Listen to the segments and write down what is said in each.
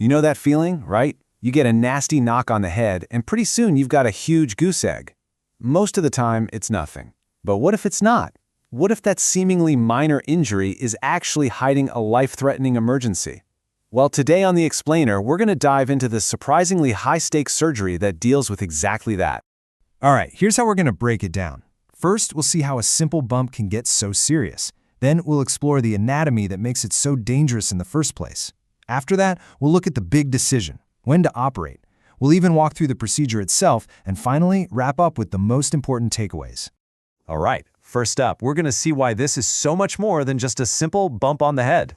You know that feeling, right? You get a nasty knock on the head, and pretty soon you've got a huge goose egg. Most of the time, it's nothing. But what if it's not? What if that seemingly minor injury is actually hiding a life-threatening emergency? Well, today on The Explainer, we're going to dive into the surprisingly high-stakes surgery that deals with exactly that. All right, here's how we're going to break it down. First, we'll see how a simple bump can get so serious. Then we'll explore the anatomy that makes it so dangerous in the first place. After that, we'll look at the big decision, when to operate. We'll even walk through the procedure itself, and finally, wrap up with the most important takeaways. All right, first up, we're going to see why this is so much more than just a simple bump on the head.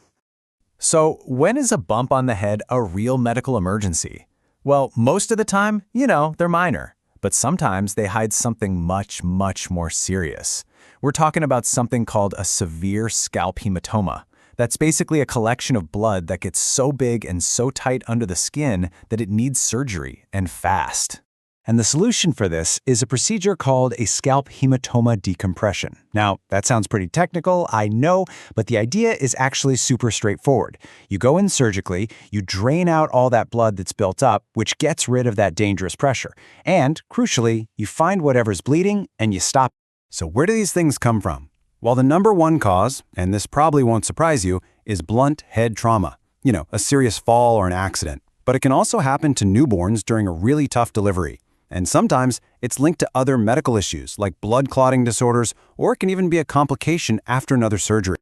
So, when is a bump on the head a real medical emergency? Well, most of the time, they're minor. But sometimes they hide something much, much more serious. We're talking about something called a severe scalp hematoma. That's basically a collection of blood that gets so big and so tight under the skin that it needs surgery, and fast. And the solution for this is a procedure called a scalp hematoma decompression. Now, that sounds pretty technical, I know, but the idea is actually super straightforward. You go in surgically, you drain out all that blood that's built up, which gets rid of that dangerous pressure. And, crucially, you find whatever's bleeding and you stop. So where do these things come from? Well, the number one cause, and this probably won't surprise you, is blunt head trauma. A serious fall or an accident. But it can also happen to newborns during a really tough delivery. And sometimes it's linked to other medical issues like blood clotting disorders, or it can even be a complication after another surgery.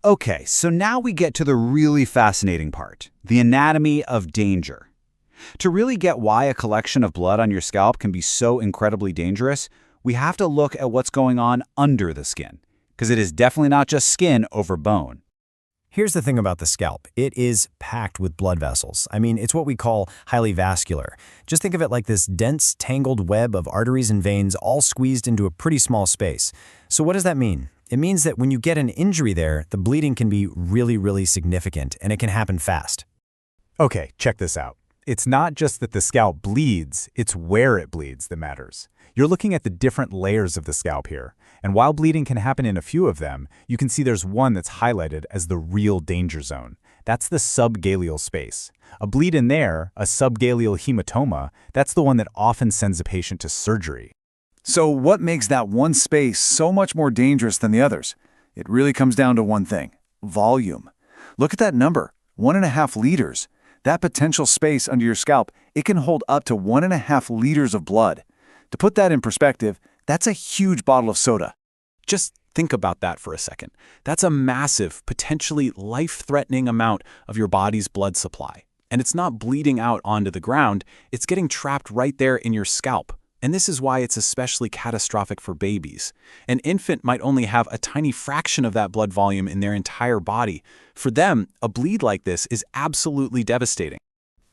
Okay, so now we get to the really fascinating part, the anatomy of danger. To really get why a collection of blood on your scalp can be so incredibly dangerous, we have to look at what's going on under the skin, because it is definitely not just skin over bone. Here's the thing about the scalp. It is packed with blood vessels. I mean, it's what we call highly vascular. Just think of it like this dense, tangled web of arteries and veins all squeezed into a pretty small space. So what does that mean? It means that when you get an injury there, the bleeding can be really, really significant, and it can happen fast. Okay, check this out. It's not just that the scalp bleeds, it's where it bleeds that matters. You're looking at the different layers of the scalp here, and while bleeding can happen in a few of them, you can see there's one that's highlighted as the real danger zone. That's the subgaleal space. A bleed in there, a subgaleal hematoma, that's the one that often sends a patient to surgery. So what makes that one space so much more dangerous than the others? It really comes down to one thing: volume. Look at that number, 1.5 liters. That potential space under your scalp, it can hold up to 1.5 liters of blood. To put that in perspective, that's a huge bottle of soda. Just think about that for a second. That's a massive, potentially life-threatening amount of your body's blood supply. And it's not bleeding out onto the ground, it's getting trapped right there in your scalp. And this is why it's especially catastrophic for babies. An infant might only have a tiny fraction of that blood volume in their entire body. For them, a bleed like this is absolutely devastating.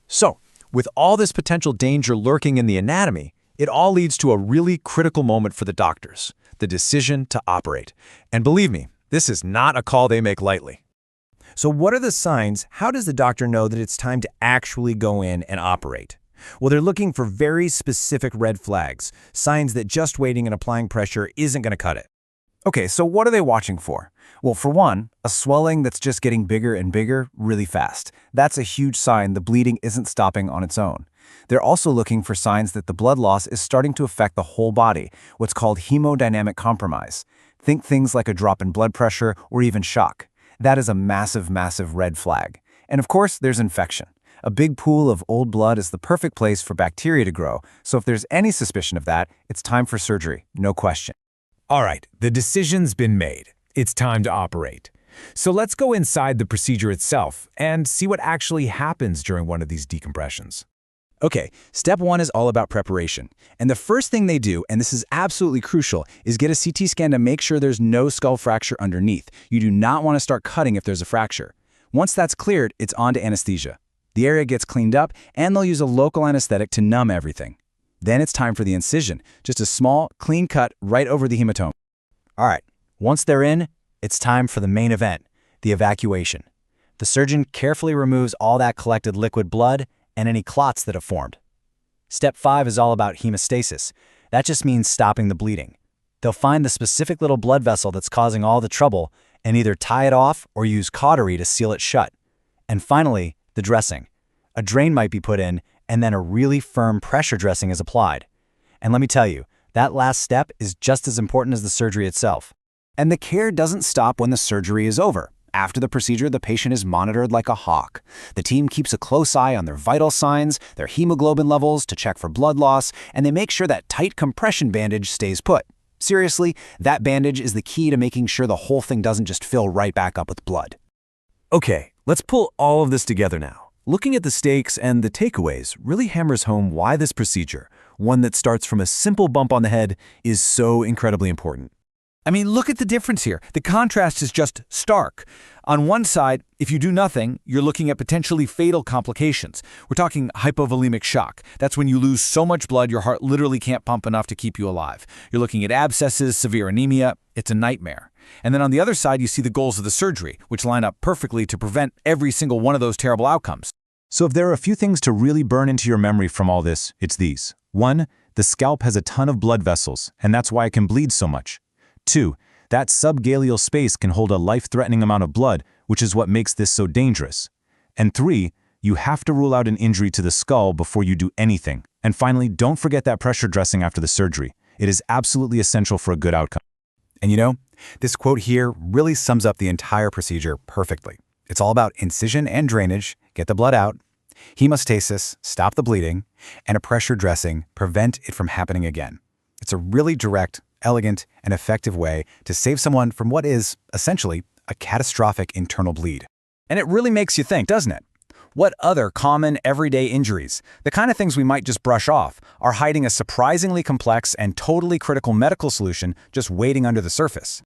So, with all this potential danger lurking in the anatomy, it all leads to a really critical moment for the doctors, the decision to operate. And believe me, this is not a call they make lightly. So what are the signs? How does the doctor know that it's time to actually go in and operate? Well, they're looking for very specific red flags, signs that just waiting and applying pressure isn't going to cut it. Okay, so what are they watching for? Well, for one, a swelling that's just getting bigger and bigger really fast. That's a huge sign the bleeding isn't stopping on its own. They're also looking for signs that the blood loss is starting to affect the whole body, what's called hemodynamic compromise. Think things like a drop in blood pressure or even shock. That is a massive, massive red flag. And of course, there's infection. A big pool of old blood is the perfect place for bacteria to grow, so if there's any suspicion of that, it's time for surgery, no question. All right, the decision's been made. It's time to operate. So let's go inside the procedure itself and see what actually happens during one of these decompressions. Okay, step one is all about preparation. And the first thing they do, and this is absolutely crucial, is get a CT scan to make sure there's no skull fracture underneath. You do not want to start cutting if there's a fracture. Once that's cleared, it's on to anesthesia. The area gets cleaned up, and they'll use a local anesthetic to numb everything. Then it's time for the incision, just a small, clean cut right over the hematoma. All right, once they're in, it's time for the main event, the evacuation. The surgeon carefully removes all that collected liquid blood and any clots that have formed. Step 5 is all about hemostasis. That just means stopping the bleeding. They'll find the specific little blood vessel that's causing all the trouble and either tie it off or use cautery to seal it shut. And finally, the dressing. A drain might be put in, and then a really firm pressure dressing is applied. And let me tell you, that last step is just as important as the surgery itself. And the care doesn't stop when the surgery is over. After the procedure, the patient is monitored like a hawk. The team keeps a close eye on their vital signs, their hemoglobin levels to check for blood loss, and they make sure that tight compression bandage stays put. Seriously, that bandage is the key to making sure the whole thing doesn't just fill right back up with blood. Okay, let's pull all of this together now. Looking at the stakes and the takeaways really hammers home why this procedure, one that starts from a simple bump on the head, is so incredibly important. I mean, look at the difference here. The contrast is just stark. On one side, if you do nothing, you're looking at potentially fatal complications. We're talking hypovolemic shock. That's when you lose so much blood your heart literally can't pump enough to keep you alive. You're looking at abscesses, severe anemia. It's a nightmare. And then on the other side, you see the goals of the surgery, which line up perfectly to prevent every single one of those terrible outcomes. So if there are a few things to really burn into your memory from all this, it's these. 1. The scalp has a ton of blood vessels, and that's why it can bleed so much. 2. That subgaleal space can hold a life-threatening amount of blood, which is what makes this so dangerous. And 3. You have to rule out an injury to the skull before you do anything. And finally, don't forget that pressure dressing after the surgery. It is absolutely essential for a good outcome. And you know, this quote here really sums up the entire procedure perfectly. It's all about incision and drainage, get the blood out, hemostasis, stop the bleeding, and a pressure dressing, prevent it from happening again. It's a really direct, elegant, and effective way to save someone from what is, essentially, a catastrophic internal bleed. And it really makes you think, doesn't it? What other common, everyday injuries, the kind of things we might just brush off, are hiding a surprisingly complex and totally critical medical solution just waiting under the surface?